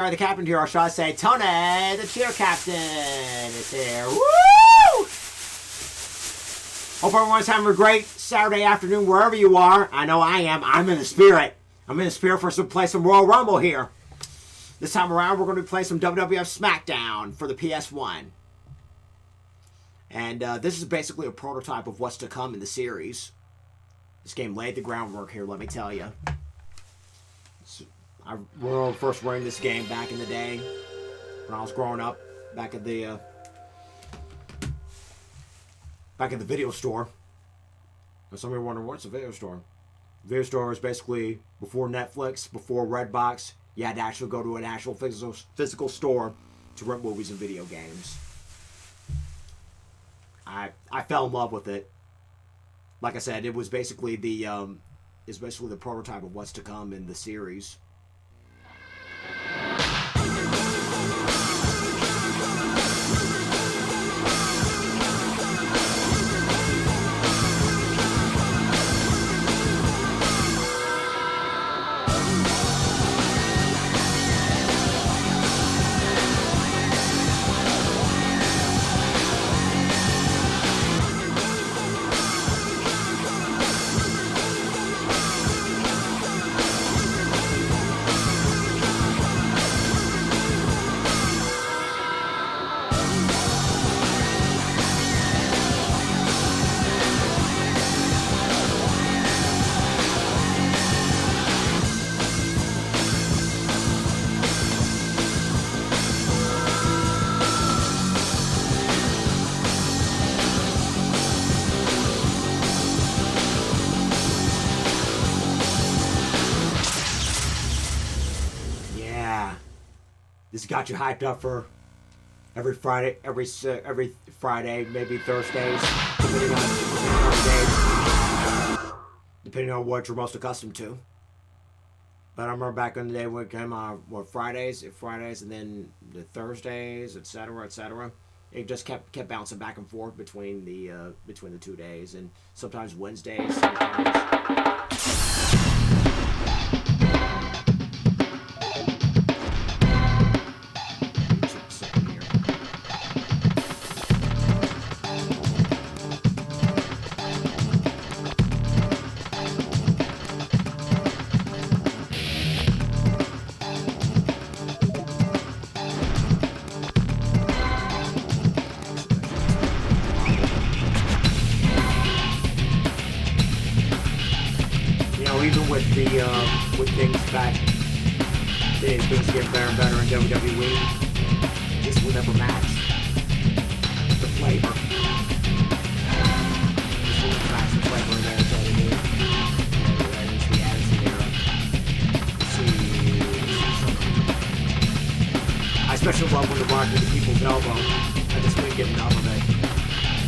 Tony the Captain here, or should I say Tony the Cheer Captain is here. Woo! Hope everyone's having a great Saturday afternoon wherever you are. I know I am. I'm in the spirit. I'm in the spirit for some play some Royal Rumble here. This time around, we're going to be playing some WWF SmackDown for the PS1. And this is basically a prototype of what's to come in the series. This game laid the groundwork here, let me tell you. I remember first running this game back in the day when I was growing up, back at the video store. And some of you are wondering, what's a video store? Video store is basically before Netflix, before Redbox. You had to actually go to an actual physical store to rent movies and video games. I fell in love with it. Like I said, it was basically the prototype of what's to come in the series. This got you hyped up for every Friday, maybe Thursdays, depending on what you're most accustomed to. But I remember back in the day when it came on Fridays, and then the Thursdays, etc., etc. It just kept bouncing back and forth between the 2 days, and sometimes Wednesdays. Even with things back, things get better and better in WWE. This will never match the flavor. This will never match the flavor in WWE. That is the Attitude Era. I especially love when the Rock did the People's Elbow. I just couldn't get enough of it.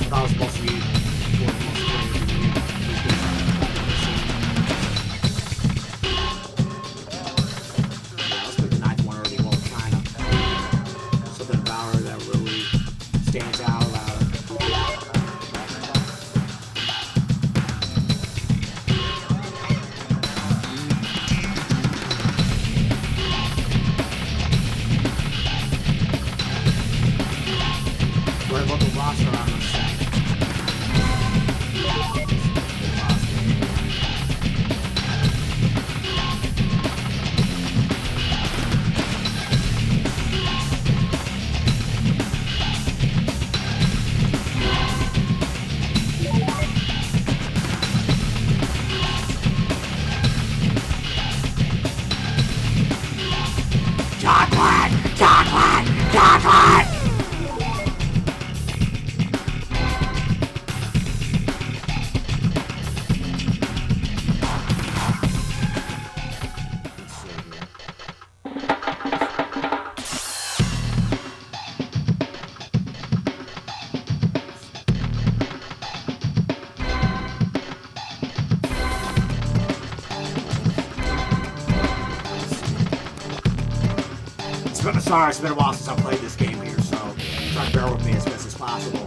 I thought it was supposed to be one of the most creative. Stands out loud. What about the roster on this set? Chocolate! Sorry, it's been a while since I played this game here, so try to bear with me as best as possible.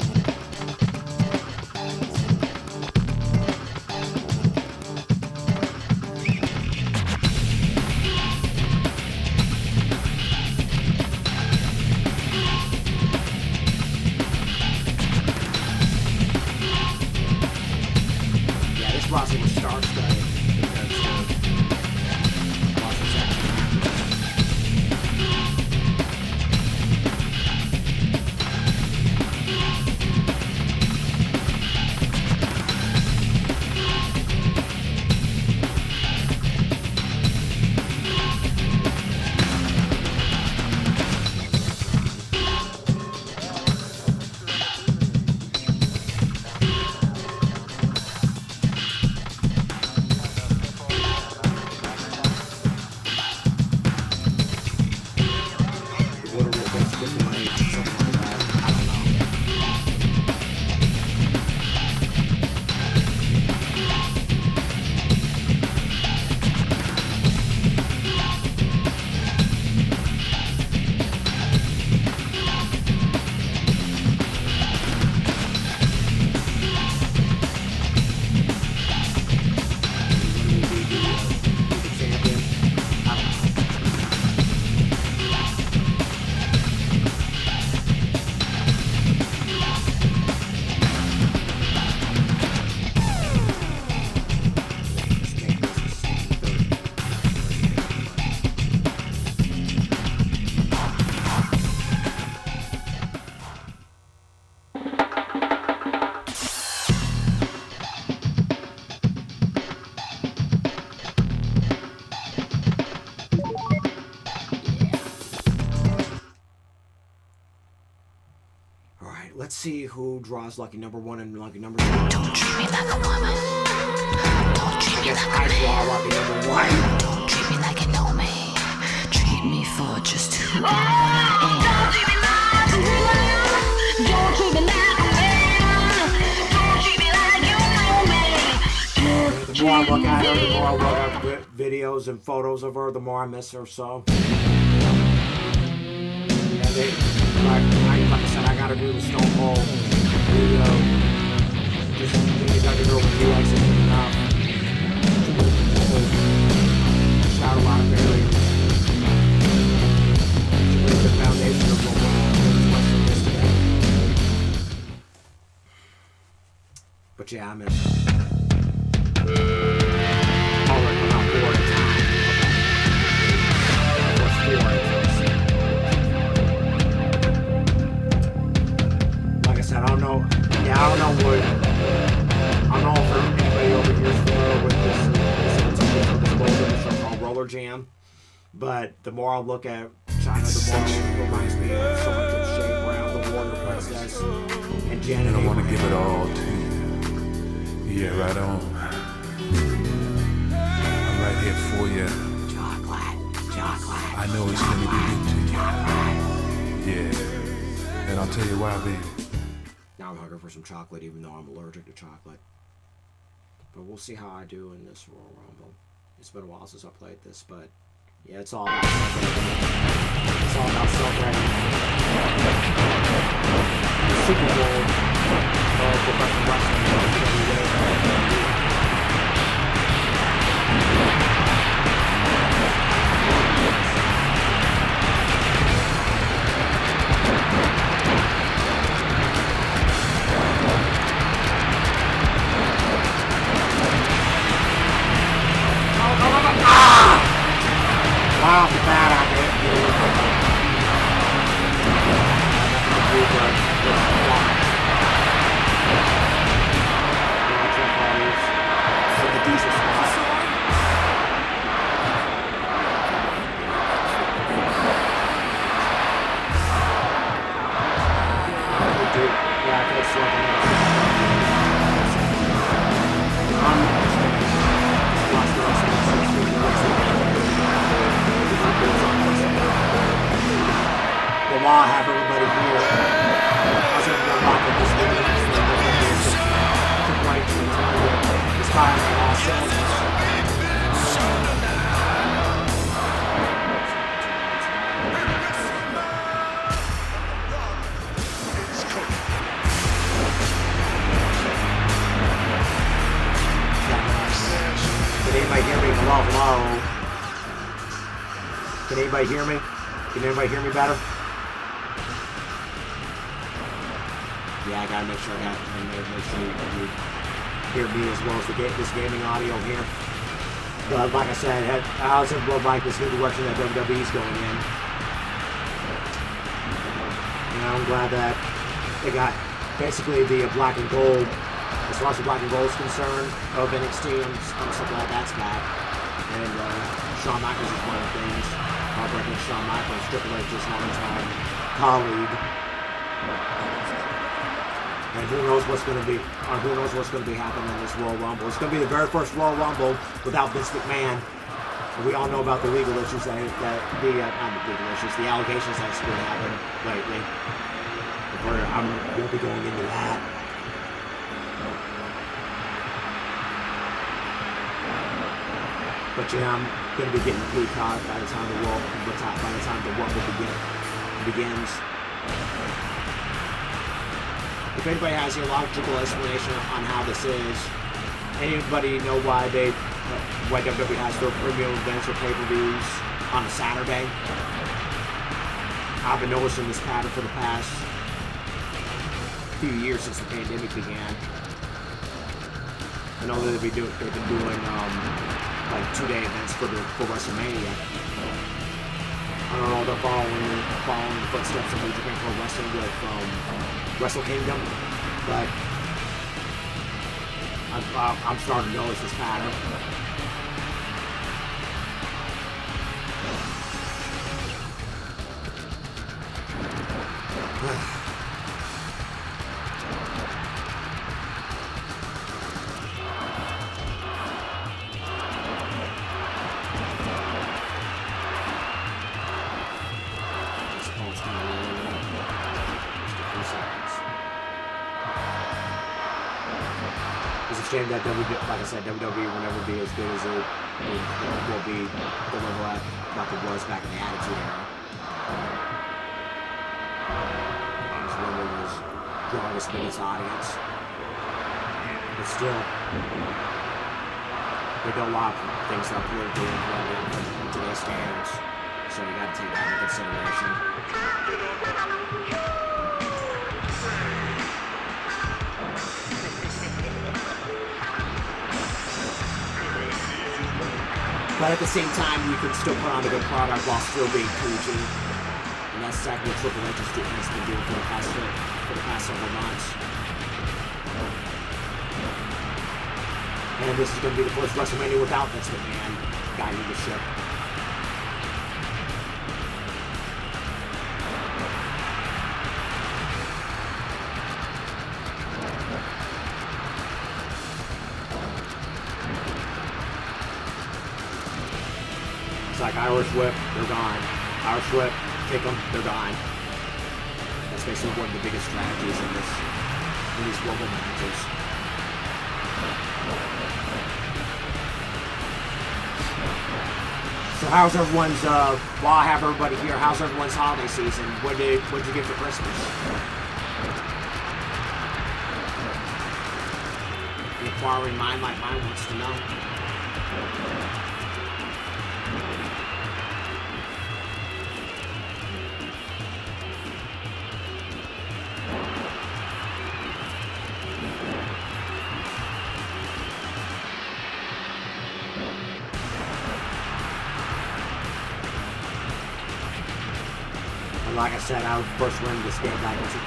Alright, let's see who draws lucky number 1 and lucky number 2. Don't treat me like a woman. Don't treat me like I draw lucky number 1. Don't treat me like you know me. Treat me for just who I am. Don't treat me like a man. Don't treat me like a man. Don't treat me like you know me. The more I look at her, the more I look at videos and photos of her, the more I miss her, so. Yeah, like I said, I gotta do the Stone Cold video. Just think I can go with you, like, enough. Shot a lot of barriers. To lay the foundation of what Western is today. But yeah, I miss her. Alright, we're not 4 at a time. What's 4 at a time? I don't know. Yeah, I don't know what. I don't know if anybody over here is familiar with this show called Roller Jam. But the more I look at China, the more it reminds me of so much of Shea Brown, the Warrior Princess, and Janet. And I want to give it all to you. Yeah, right on. I'm right here for you. Chocolate. I know it's gonna be good to you. Chocolate. Yeah. And I'll tell you why, baby. Now I'm hungry for some chocolate, even though I'm allergic to chocolate. But we'll see how I do in this Royal Rumble. It's been a while since I played this, but yeah, it's all about celebrating. It's all about celebrating the Super Bowl of professional wrestling. Wow, the bad I did. The diesel spot. Yeah, I could have well, while I have everybody here, I was going to unlock this video. It's time for last Can anybody hear me? Hello, hello. Can anybody hear me? Can anybody hear me better? Yeah, I gotta make sure you hear me as well as this gaming audio here. But like I said, I also like this new direction that WWE's going in. And I'm glad that they got basically the black and gold, as far as the black and gold is concerned, of NXT and something like that's back. And Shawn Michaels is one of the things. Heartbreaking Shawn Michaels, Triple H's longtime colleague. And who knows what's going to be happening in this Royal Rumble. It's going to be the very first Royal Rumble without Vince McMahon. And we all know about the legal issues the allegations that's been happening lately. I won't be going into that. But yeah, I'm going to be getting blue card by the time the Rumble begins. If anybody has a logical explanation on how this is, anybody know why WWE has their premium events or pay-per-views on a Saturday? I've been noticing this pattern for the past few years since the pandemic began. I know that they've been doing like 2-day events for WrestleMania. I don't know, they're following the footsteps of New Japan Pro Wrestling with Wrestle Kingdom, but I'm starting to notice this pattern. a shame that like I said, WWE will never be as good as it will be the level like it was back in the Attitude Era. It was when it was drawing its biggest audience. But still, they don't lock things up politically incorrect from today's standards. So you gotta take that into consideration. But at the same time, you can still put on a good product while still being PG. And that's exactly what Triple H has been doing for the past several months. And this is going to be the first WrestleMania without Vince McMahon guiding the ship. It's like Irish Whip, they're gone. Irish Whip, kick them, they're gone. That's basically one of the biggest strategies in these global matches. So how's everyone's, while I have everybody here, how's everyone's holiday season? What'd you get for Christmas? The inquiring mind like mine wants to know. Like I said, I first rented this game back in 2000,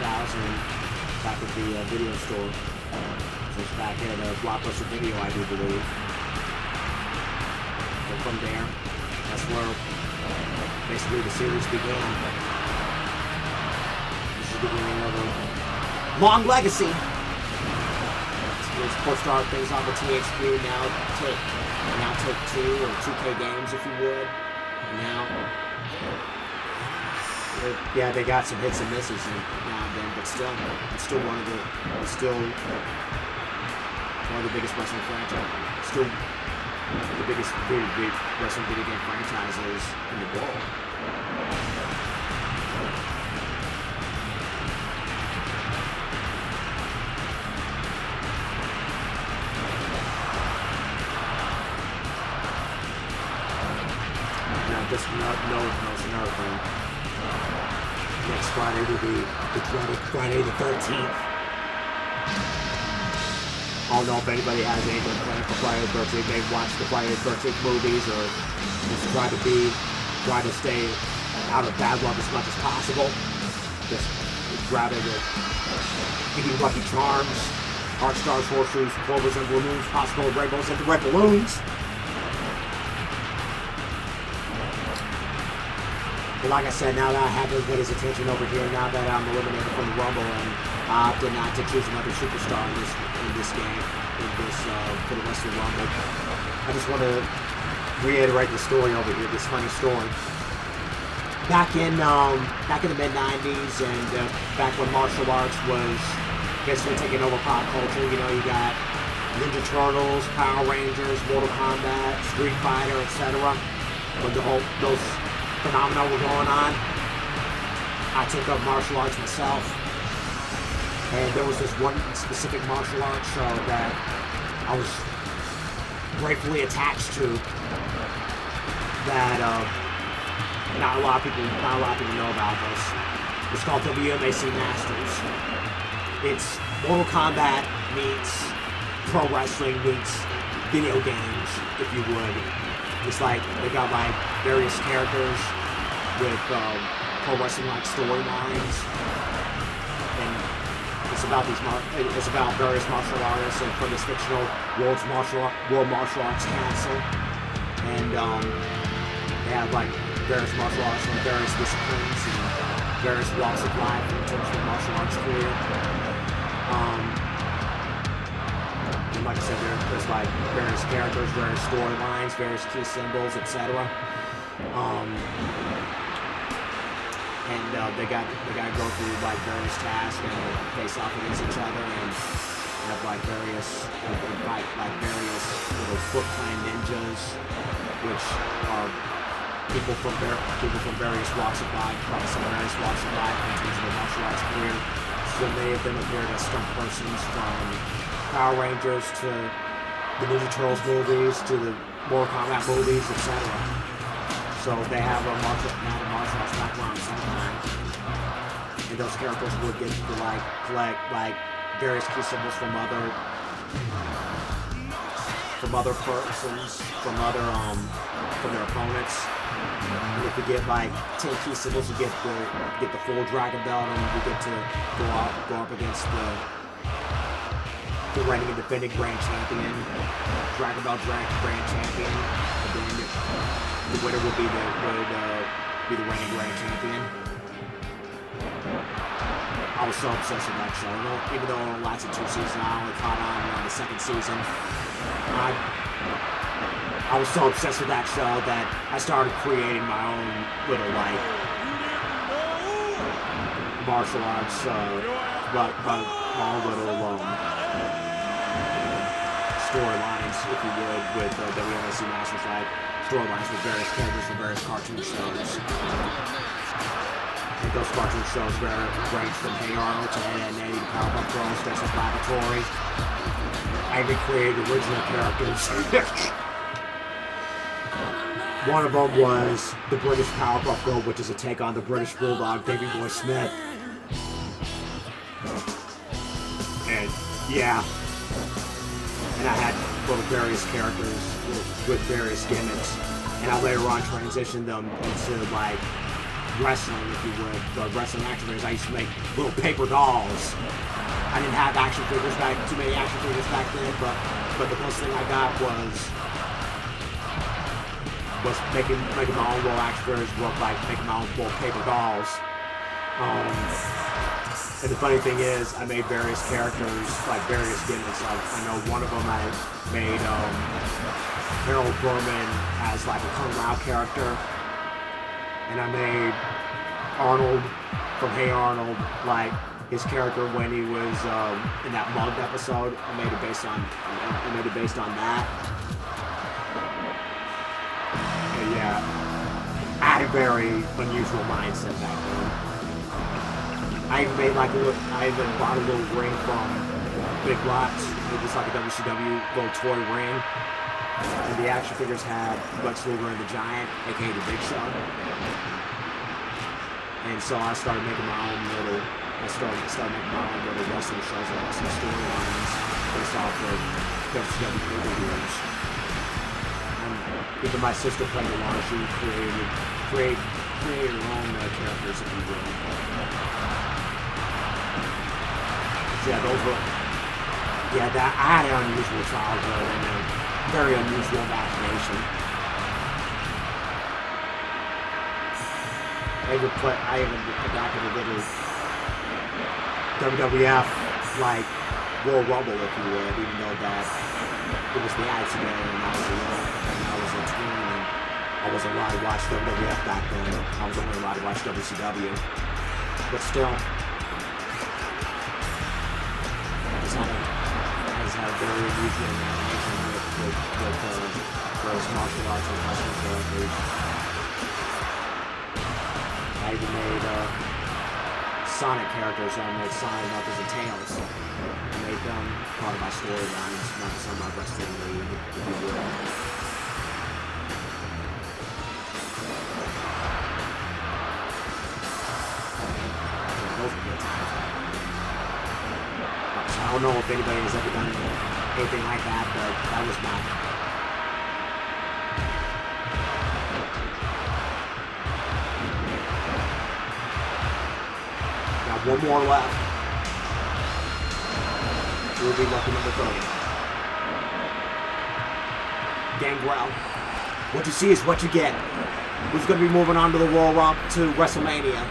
back at the video store. So it's back at Blockbuster Video, I do believe. And from there, that's where basically the series began. This is the beginning of a long legacy. It's supposed to start things off with THQ, now take 2 or 2K games, if you would. And now. Yeah, they got some hits and misses now and then, but still, it's still one of the biggest wrestling franchises. Still the biggest big wrestling video game franchises in the world. Now, just knows another thing. Next Friday will be the dreaded Friday the 13th. I don't know if anybody has anything planned for Friday the 13th. They've watched the Friday the 13th movies or just try to stay out of bad luck as much as possible. Just grabbing it, eating Lucky Charms, Arch Stars, Horseshoes, Clovers, and Balloons, possible rainbows, and the red balloons. But like I said, now that I have everybody's attention over here, now that I'm eliminated from the Rumble, and I opted not to choose another superstar in this game, for the rest of the Rumble, I just want to reiterate the story over here, this funny story. Back in the mid-90s, and back when martial arts was basically taking over pop culture, you know, you got Ninja Turtles, Power Rangers, Mortal Kombat, Street Fighter, etc. When those phenomena were going on, I took up martial arts myself, and there was this one specific martial arts show that I was gratefully attached to that not a lot of people know about this. It's called WMAC Masters. It's Mortal Kombat meets pro wrestling meets video games, if you would. It's like they got like various characters with pro wrestling like storylines, and it's about various martial artists and from this fictional World Martial Arts Council, and they have like various martial arts from various disciplines and various walks of life in terms of martial arts career. And like I said, there's like various characters, various storylines, various key symbols, etc. And they got to go through like various tasks and face off against each other, and have like various little Foot Clan ninjas, which are people from various walks of life, from various walks of life in terms of their martial arts career. So many of them appeared as stunt persons, from Power Rangers to the Ninja Turtles movies to the Mortal Kombat movies, etc. So they have a martial arts background sometimes. And those characters would get to collect various key symbols from other persons, from their opponents. And if you get 10 key symbols, you get the full Dragon Belt, and you get to go up against the reigning and defending Grand Champion, Dragon Belt Grand Champion. And then the winner would be the reigning Grand Champion. I was so obsessed with that show. Even though it only lasted 2 seasons, I only caught on around the 2nd season. I was so obsessed with that show that I started creating my own little martial arts, my own little storylines, if you would, with WWF Masters, storylines with various characters from various cartoon shows. And those cartoon shows range from Hey Arnold to Ed, Edd n Eddy to Powerpuff Girls, Dexter's Laboratory. I even created original characters. One of them was the British Powerpuff Girl, which is a take on the British Bulldog, Davy Boy Smith. And yeah, and I had little various characters with various gimmicks, and I later on transitioned them into wrestling, if you would, the wrestling action figures. I used to make little paper dolls. I didn't have too many action figures back then, but the closest thing I got was making my own little action figures look like making my own little paper dolls. And the funny thing is, I made various characters, various gimmicks. I know one of them I made Harold Berman as a Kung Lao character. And I made Arnold from Hey Arnold, his character when he was in that Mugged episode. I made it based on that. And yeah, I had a very unusual mindset back then. I even made I even bought a little ring from Big Lots. It was like a WCW little toy ring. And the action figures had Lex Luger and the Giant, aka the Big Show. And so I started making my own little wrestling shows and wrestling storylines based off of WCW pay-per-views. And even my sister played along. She created her own characters, if you will. So yeah, I had an unusual childhood and a very unusual imagination. I even adopted a little WWF Royal Rumble, if you would, even though that it was the accident and I was a tween and I wasn't allowed to watch WWF back then. I was only allowed to watch WCW. But still, I just had a very unusual imagination with those martial arts and wrestling characters. I even made Sonic characters. I made Sonic, Knuckles, and Tails. I made them part of my storylines, not just on my wrestling league, if you will. I don't know if anybody has ever done anything like that, but that was mine. Got one more left. We'll be lucky number 30. Gangrel. What you see is what you get. Who's going to be moving on to the Royal Rumble to WrestleMania?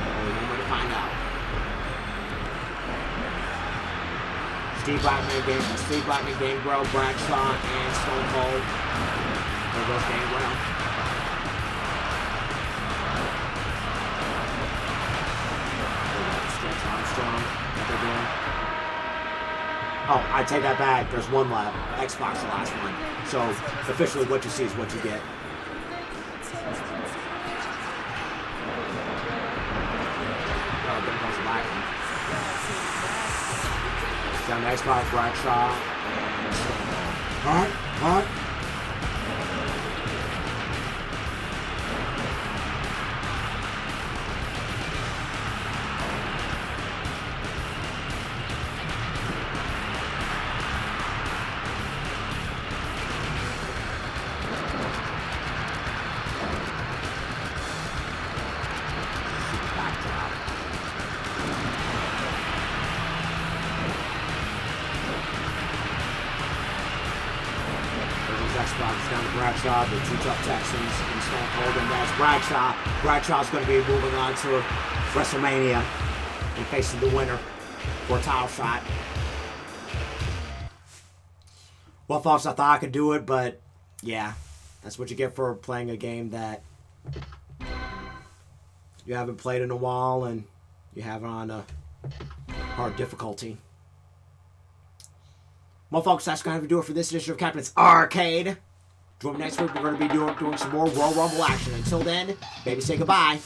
Only one way to find out. Steve Blackman, Gangrel, Bradshaw, and Stone Cold. There goes Gangrel. Stretch Armstrong. Oh, I take that back. There's one left. Xbox, the last one. So, officially, what you see is what you get. Oh, there goes the back one. Down the Xbox, Bradshaw. Alright. Xbox down to Bradshaw, the two tough Texans, and Stone Cold, and that's Bradshaw. Bradshaw's going to be moving on to WrestleMania and facing the winner for a title shot. Well, folks, I thought I could do it, but yeah, that's what you get for playing a game that you haven't played in a while and you have it on a hard difficulty. Well, folks, that's going to do it for this edition of Captain's Arcade. Join me next week. We're going to be doing some more Royal Rumble action. Until then, baby, say goodbye.